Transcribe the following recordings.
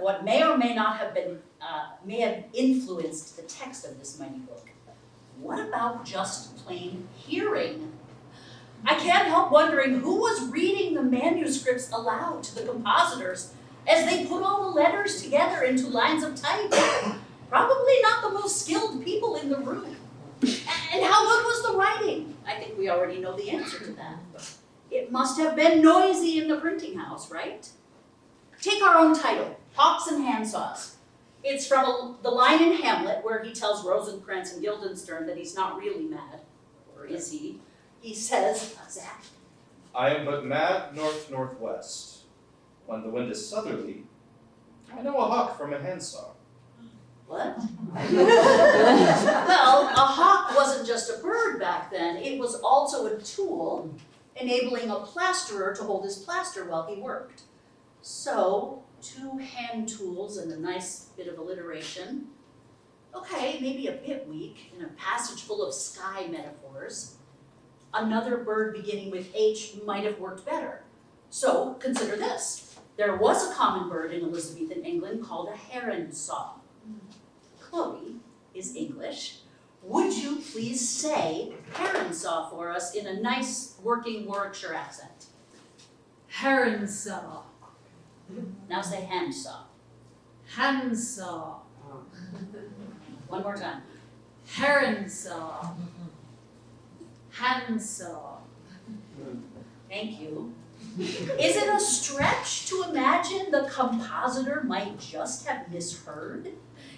what may or may not have been, may have influenced the text of this mighty book. What about just plain hearing? I can't help wondering who was reading the manuscripts aloud to the compositors as they put all the letters together into lines of type. Probably not the most skilled people in the room. And how good was the writing? I think we already know the answer to that. It must have been noisy in the printing house, right? Take our own title, Hawkes and Handsaws. It's from the line in Hamlet where he tells Rosencrantz and Guildenstern that he's not really mad. Or is he? He says, Zach? I am but mad north-northwest. When the wind is southerly, I know a hawk from a handsaw. What? Well, a hawk wasn't just a bird back then. It was also a tool enabling a plasterer to hold his plaster while he worked. So, 2 hand tools and a nice bit of alliteration. Okay, maybe a bit weak in a passage full of sky metaphors. Another bird beginning with H might have worked better. So, consider this. There was a common bird in Elizabethan England called a Handsaw. Chloe is English. Would you please say Handsaw for us in a nice working Warwickshire accent? Handsaw. Now say handsaw. Handsaw. One more time. Handsaw. Handsaw. Thank you. Is it a stretch to imagine the compositor might just have misheard?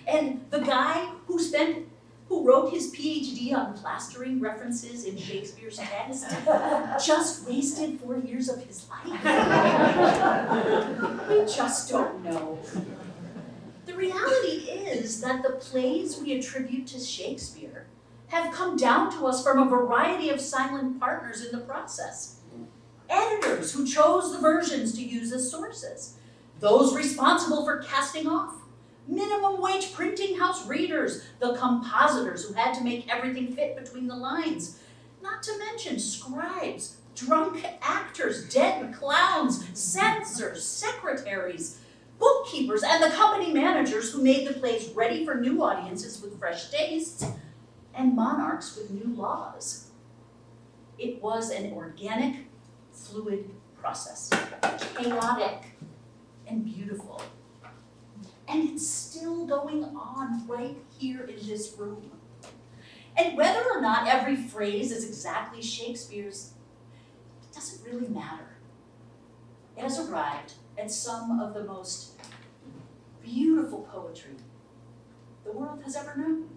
And the guy who wrote his PhD on plastering references in Shakespeare's text just wasted 4 years of his life? We just don't know. The reality is that the plays we attribute to Shakespeare have come down to us from a variety of silent partners in the process. Editors who chose the versions to use as sources, those responsible for casting off, minimum wage printing house readers, the compositors who had to make everything fit between the lines, not to mention scribes, drunk actors, dead clowns, censors, secretaries, bookkeepers, and the company managers who made the plays ready for new audiences with fresh tastes, and monarchs with new laws. It was an organic, fluid process, chaotic and beautiful. And it's still going on right here in this room. And whether or not every phrase is exactly Shakespeare's, it doesn't really matter. It has arrived at some of the most beautiful poetry the world has ever known.